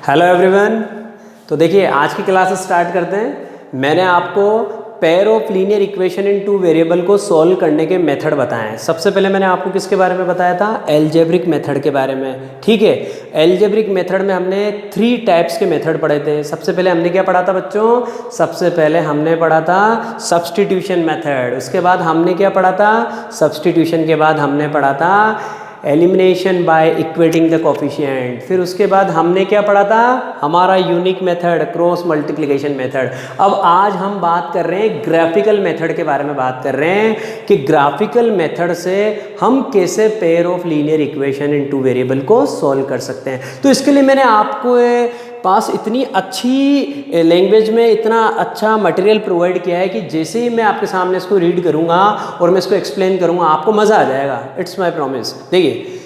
Hello everyone. तो देखिए आज की क्लास स्टार्ट करते हैं। मैंने आपको pair of linear equation in two variable को सॉल्व करने के मेथड बताए हैं। सबसे पहले मैंने आपको किसके बारे में बताया था? एल्जेब्रिक मेथड के बारे में। ठीक है, एल्जेब्रिक मेथड में हमने 3 टाइप्स के मेथड पढ़े थे। सबसे पहले हमने क्या पढ़ा था बच्चों? सबसे पहले हमने पढ़ा था सब्स्टिट्यूशन मेथड। उसके बाद हमने क्या पढ़ा था? सब्स्टिट्यूशन के बाद हमने पढ़ा था elimination by equating the coefficient. फिर उसके बाद हमने क्या पढ़ा था? हमारा unique method, cross multiplication method. अब आज हम बात कर रहे हैं ग्राफिकल मेथड के बारे में बात कर रहे हैं कि ग्राफिकल मेथड से हम कैसे pair of linear equation in two variable को सॉल्व कर सकते हैं। तो इसके लिए मैंने आपको पास इतनी अच्छी लैंग्वेज में इतना अच्छा मटेरियल प्रोवाइड किया है कि जैसे ही मैं आपके सामने इसको रीड करूंगा और मैं इसको एक्सप्लेन करूंगा आपको मज़ा आ जाएगा। It's my promise. देखिए,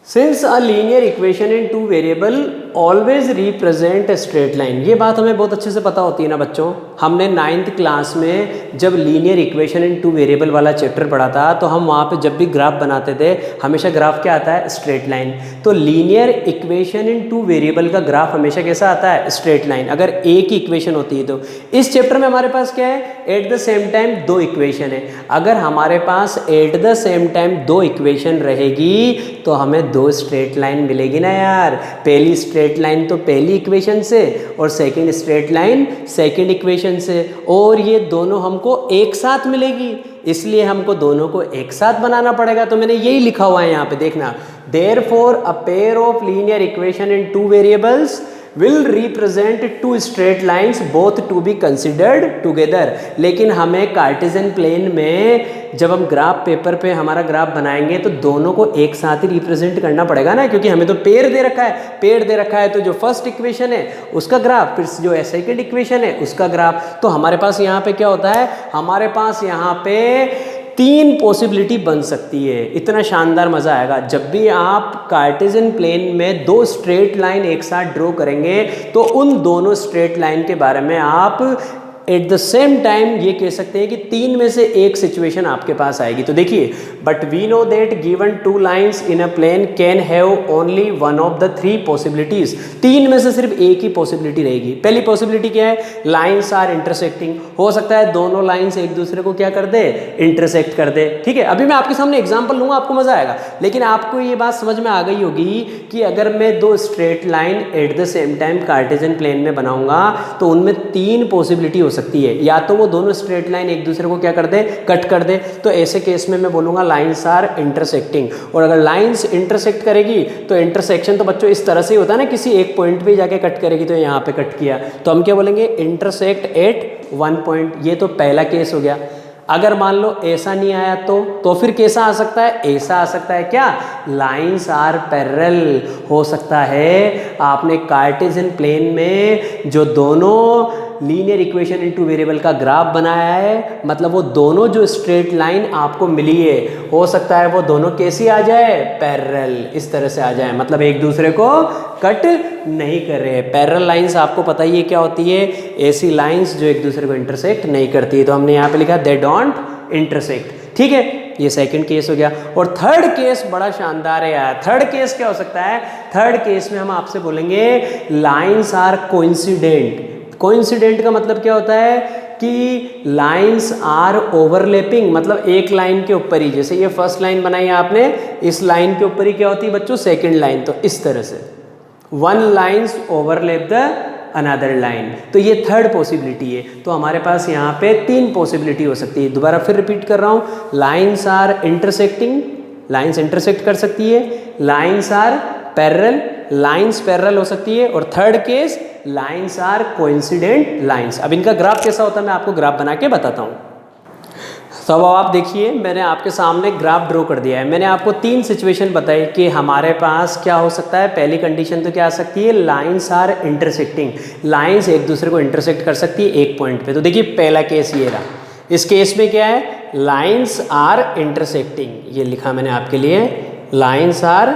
since a linear equation in two variable always represent straight line. ये बात हमें बहुत अच्छे से पता होती है ना बच्चों। हमने 9th क्लास में जब linear equation in two variable वाला चैप्टर पढ़ा था तो हम वहाँ पे जब भी ग्राफ बनाते थे हमेशा ग्राफ क्या आता है? Straight line. तो linear equation in two variable का ग्राफ हमेशा कैसा आता है? Straight line. अगर एक ही इक्वेशन होती है तो इस चैप्टर में हमारे पास क्या है? At the same time 2 equation है। अगर हमारे पास at the same time 2 equation रहेगी तो हमें 2 स्ट्रेट लाइन मिलेगी ना यार। पहली स्ट्रेट लाइन तो पहली इक्वेशन से और second straight line second equation से, और ये दोनों हमको एक साथ मिलेगी, इसलिए हमको दोनों को एक साथ बनाना पड़ेगा। तो मैंने यही लिखा हुआ है यहाँ पे, देखना। Therefore a pair of linear equation in two variables will represent two straight lines both to be considered together। लेकिन हमें कार्टेशियन प्लेन में जब हम ग्राफ पेपर पे हमारा ग्राफ बनाएंगे तो दोनों को एक साथ ही रिप्रेजेंट करना पड़ेगा ना, क्योंकि हमें तो पेयर दे रखा है। पेयर दे रखा है तो जो फर्स्ट इक्वेशन है उसका ग्राफ, फिर जो सेकंड इक्वेशन है उसका ग्राफ। तो हमारे पास यहाँ पे क्या होता है? हमारे पास यहाँ पे 3 पॉसिबिलिटी बन सकती है। इतना शानदार मज़ा आएगा जब भी आप कार्टेशियन प्लेन में 2 स्ट्रेट लाइन एक साथ ड्रॉ करेंगे तो उन दोनों स्ट्रेट लाइन के बारे में आप एट द सेम टाइम ये कह सकते हैं कि 3 में से एक सिचुएशन आपके पास आएगी। तो देखिए, but we know that given 2 lines in a plane can have only one of the 3 possibilities. 3 में से सिर्फ एक ही पॉसिबिलिटी रहेगी। पहली पॉसिबिलिटी क्या है? Lines are intersecting. हो सकता है दोनों लाइंस एक दूसरे को क्या कर दे? इंटरसेक्ट कर दे। ठीक है, अभी मैं आपके सामने एग्जाम्पल लूंगा, आपको मजा आएगा। लेकिन आपको ये बात समझ में आ गई होगी कि अगर मैं 2 straight line at the same time Cartesian plane में बनाऊंगा तो उनमें 3 पॉसिबिलिटी हो सकती है। या तो वो दोनों स्ट्रेट लाइन एक दूसरे को क्या कर दे? कट कर दे। तो ऐसे केस में मैं बोलूंगा लाइंस आर इंटरसेक्टिंग। और अगर लाइंस इंटरसेक्ट करेगी तो इंटरसेक्शन तो बच्चों इस तरह से ही होता है ना, किसी एक पॉइंट पे जाके कट करेगी। तो यहाँ पे कट किया तो हम क्या बोलेंगे? Intersect at 1 point. ये तो पहला केस हो गया। अगर मान लो ऐसा नहीं आया तो फिर कैसा आ सकता है? ऐसा आ सकता है। क्या? लाइंस आर पैरेलल हो सकता है। आपने कार्टेशियन प्लेन में जो दोनों लीनियर इक्वेशन इनटू वेरिएबल का ग्राफ बनाया है, मतलब वो दोनों जो स्ट्रेट लाइन आपको मिली है, हो सकता है वो दोनों कैसी आ जाए? पैरेलल। इस तरह से आ जाए, मतलब एक दूसरे को कट नहीं कर रहे हैं। पैरेलल लाइंस आपको पता ही है क्या होती है? ऐसी लाइंस जो एक दूसरे को इंटरसेक्ट नहीं करती है। तो हमने यहाँ पे लिखा दे डोंट इंटरसेक्ट। ठीक है, ये सेकंड केस हो गया। और थर्ड केस बड़ा शानदार है यार। थर्ड केस क्या हो सकता है? थर्ड केस में हम आपसे बोलेंगे लाइंस आर कोइंसिडेंट। कोइंसिडेंट का मतलब क्या होता है? कि लाइंस आर ओवरलैपिंग, मतलब एक लाइन के ऊपर ही, जैसे ये फर्स्ट लाइन बनाई है आपने, इस लाइन के ऊपर ही क्या होती है बच्चों? Second line. तो इस तरह से 1 lines overlap the another line. तो ये थर्ड पॉसिबिलिटी है। तो हमारे पास यहाँ पे 3 पॉसिबिलिटी हो सकती है। दोबारा फिर रिपीट कर रहा हूँ, lines are intersecting, lines intersect कर सकती है। Lines are parallel, lines parallel हो सकती है। और third case lines are coincident lines. अब इनका ग्राफ कैसा होता है मैं आपको ग्राफ बना के बताता हूँ। तो अब आप देखिए, मैंने आपके सामने ग्राफ ड्रॉ कर दिया है। मैंने आपको 3 सिचुएशन बताई कि हमारे पास क्या हो सकता है। पहली कंडीशन तो क्या आ सकती है? Lines are intersecting. लाइंस एक दूसरे को इंटरसेक्ट कर सकती है एक पॉइंट पे। तो देखिए पहला केस ये रहा। इस केस में क्या है? Lines are intersecting. ये लिखा मैंने आपके लिए, लाइंस आर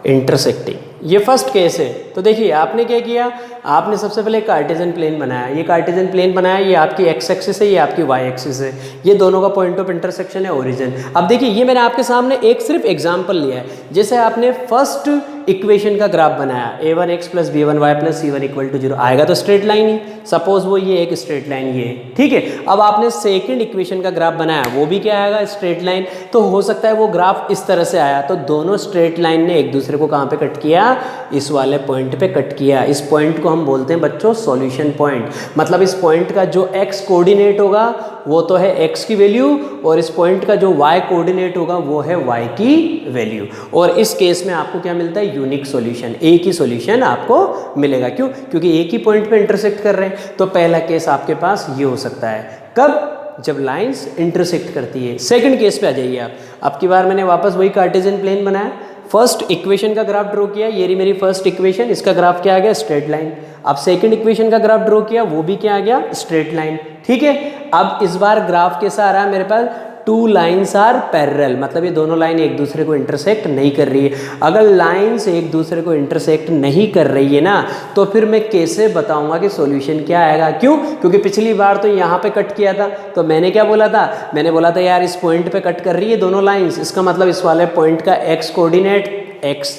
इंटरसेक्टिंग। ये फर्स्ट केस है। तो देखिए आपने क्या किया? आपने सबसे पहले कार्टेशियन प्लेन बनाया। ये कार्टेशियन प्लेन बनाया, ये आपकी एक्स एक्सिस है, ये आपकी वाई एक्सिस है। ये दोनों का पॉइंट ऑफ इंटरसेक्शन है ओरिजिन। अब देखिए ये मैंने आपके सामने एक सिर्फ एग्जांपल लिया है। जैसे आपने फर्स्ट इक्वेशन का ग्राफ बनाया a1x plus b1y plus c1 equal to 0, आएगा तो स्ट्रेट लाइन ही। सपोज वो ये एक स्ट्रेट लाइन ये, ठीक है। अब आपने सेकंड इक्वेशन का ग्राफ बनाया, वो भी क्या आएगा, स्ट्रेट लाइन। तो हो सकता है वो ग्राफ इस तरह से आया, तो दोनों स्ट्रेट लाइन ने एक दूसरे को कहाँ पे कट किया, इस वाले पॉइंट पे कट किया। इस पॉइंट को हम बोलते हैं बच्चों सॉल्यूशन पॉइंट। मतलब इस पॉइंट का जो x कोऑर्डिनेट होगा वो तो है x की वैल्यू, और इस पॉइंट का जो y कोऑर्डिनेट होगा वो है y की वैल्यू। और इस केस में आपको क्या मिलता है, यूनिक सॉल्यूशन, एक ही सॉल्यूशन आपको मिलेगा। क्यों? क्योंकि एक ही पॉइंट पे इंटरसेक्ट कर रहे हैं। तो पहला केस आपके पास ये हो सकता है, कब, जब लाइंस इंटरसेक्ट करती है। सेकंड केस पे आ जाइए आप। अब की बार मैंने वापस वही कार्टेशियन प्लेन बनाया, फर्स्ट इक्वेशन का ग्राफ ड्रॉ किया, ये रही मेरी फर्स्ट इक्वेशन, इसका ग्राफ क्या आ गया, स्ट्रेट लाइन। अब सेकंड इक्वेशन का ग्राफ ड्रॉ किया, वो भी क्या आ गया, स्ट्रेट लाइन, ठीक है। अब इस बार ग्राफ कैसा आ रहा है मेरे पास, टू लाइन्स आर पैरेलल, मतलब ये दोनों लाइन एक दूसरे को इंटरसेक्ट नहीं कर रही है। अगर लाइन्स एक दूसरे को इंटरसेक्ट नहीं कर रही है ना, तो फिर मैं कैसे बताऊंगा कि सॉल्यूशन क्या आएगा। क्यों? क्योंकि पिछली बार तो यहाँ पे कट किया था, तो मैंने क्या बोला था, मैंने बोला था यार इस पॉइंट पे कट कर रही है दोनों लाइन्स, इसका मतलब इस वाले पॉइंट का x कोऑर्डिनेट x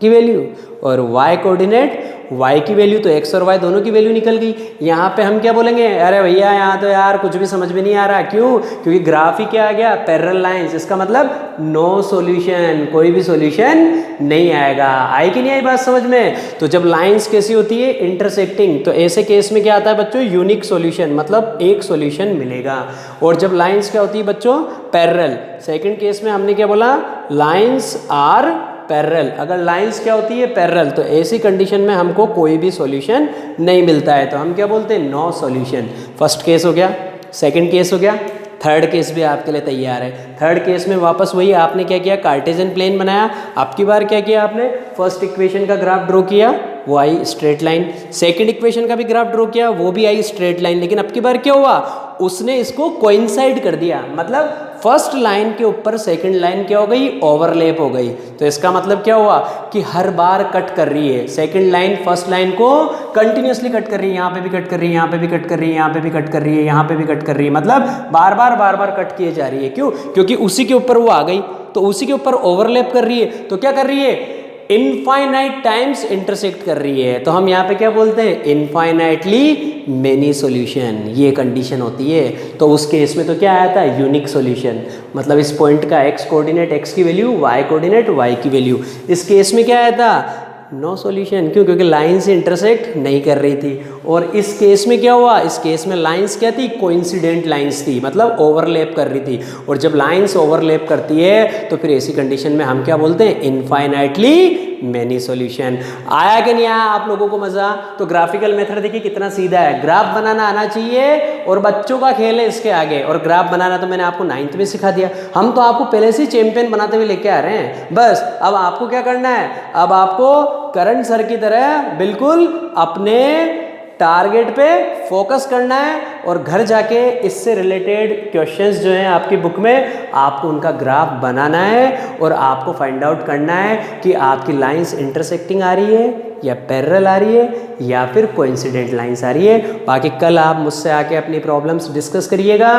की वैल्यू और y कोऑर्डिनेट y की वैल्यू, तो x और y दोनों की वैल्यू निकल गई। यहाँ पे हम क्या बोलेंगे, अरे भैया यहाँ तो यार कुछ भी समझ में नहीं आ रहा। क्यों? क्योंकि ग्राफ ही क्या आ गया, पैरेलल लाइंस, इसका मतलब नो सॉल्यूशन, कोई भी सॉल्यूशन नहीं आएगा। आई कि नहीं आई बात समझ में? तो जब लाइंस कैसी होती है, इंटरसेक्टिंग, तो ऐसे केस में क्या आता है बच्चों, यूनिक सॉल्यूशन, मतलब एक सॉल्यूशन मिलेगा। और जब लाइंस क्या होती है बच्चों, पैरेलल, सेकंड केस में हमने क्या बोला, लाइंस आर पैरेलल। अगर लाइंस क्या होती है, पैरेलल, तो ऐसी कंडीशन में हमको कोई भी सॉल्यूशन नहीं मिलता है, तो हम क्या बोलते हैं, नो सॉल्यूशन। फर्स्ट केस हो गया, सेकंड केस हो गया, थर्ड केस भी आपके लिए तैयार है। थर्ड केस में वापस वही आपने क्या किया, कार्टेशियन प्लेन बनाया। आपकी बार क्या किया आपने, फर्स्ट इक्वेशन का ग्राफ ड्रॉ किया, वो आई स्ट्रेट लाइन। सेकंड इक्वेशन का भी ग्राफ ड्रॉ किया, वो भी आई स्ट्रेट लाइन। लेकिन अब की बार क्या हुआ, उसने इसको कोइंसाइड कर दिया, मतलब फर्स्ट लाइन के ऊपर सेकंड लाइन क्या हो गई, ओवरलैप हो गई। तो इसका मतलब क्या हुआ कि हर बार कट कर रही है सेकंड लाइन फर्स्ट लाइन को, कंटिन्यूअसली कट कर रही है, यहाँ पे भी कट कर रही है, यहाँ पे भी कट कर रही है, यहाँ पे भी कट कर रही है, यहाँ पे भी कट कर रही है, मतलब बार बार कट किए जा रही है। क्यों? क्योंकि उसी के ऊपर वो आ गई, तो उसी के ऊपर ओवरलैप कर रही है, तो क्या कर रही है, इनफाइनाइट टाइम्स इंटरसेक्ट कर रही है। तो हम यहाँ पे क्या बोलते हैं, इनफाइनाइटली मेनी सॉल्यूशन, ये कंडीशन होती है। तो उस केस में तो क्या आया था, यूनिक सॉल्यूशन, मतलब इस पॉइंट का x कोऑर्डिनेट x की वैल्यू, y कोऑर्डिनेट y की वैल्यू। इस केस में क्या आया था, नो सॉल्यूशन। क्यों? क्योंकि लाइन से इंटरसेक्ट नहीं कर रही थी। और इस केस में क्या हुआ, इस केस में लाइंस क्या थी, कोइंसिडेंट लाइंस थी, मतलब ओवरलैप कर रही थी। और जब लाइंस ओवरलैप करती है तो फिर ऐसी कंडीशन में हम क्या बोलते हैं, इनफाइनाइटली मेनी सॉल्यूशन। आया कि नहीं आया आप लोगों को मजा? तो ग्राफिकल मेथड देखिए कितना सीधा है, ग्राफ बनाना आना चाहिए और बच्चों का खेल है इसके आगे। और ग्राफ बनाना तो मैंने आपको 9th में सिखा दिया, हम तो आपको पहले से चैंपियन बनाते हुए लेके आ रहे हैं। बस अब आपको क्या करना है, अब आपको करंट सर की तरह बिल्कुल अपने टारगेट पे फोकस करना है और घर जाके इससे रिलेटेड क्वेश्चंस जो हैं आपकी बुक में, आपको उनका ग्राफ बनाना है और आपको फाइंड आउट करना है कि आपकी लाइंस इंटरसेक्टिंग आ रही है या पैरेलल आ रही है या फिर कोइंसिडेंट लाइंस आ रही है। बाकी कल आप मुझसे आके अपनी प्रॉब्लम्स डिस्कस करिएगा,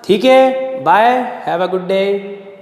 ठीक है? Bye, have a good day.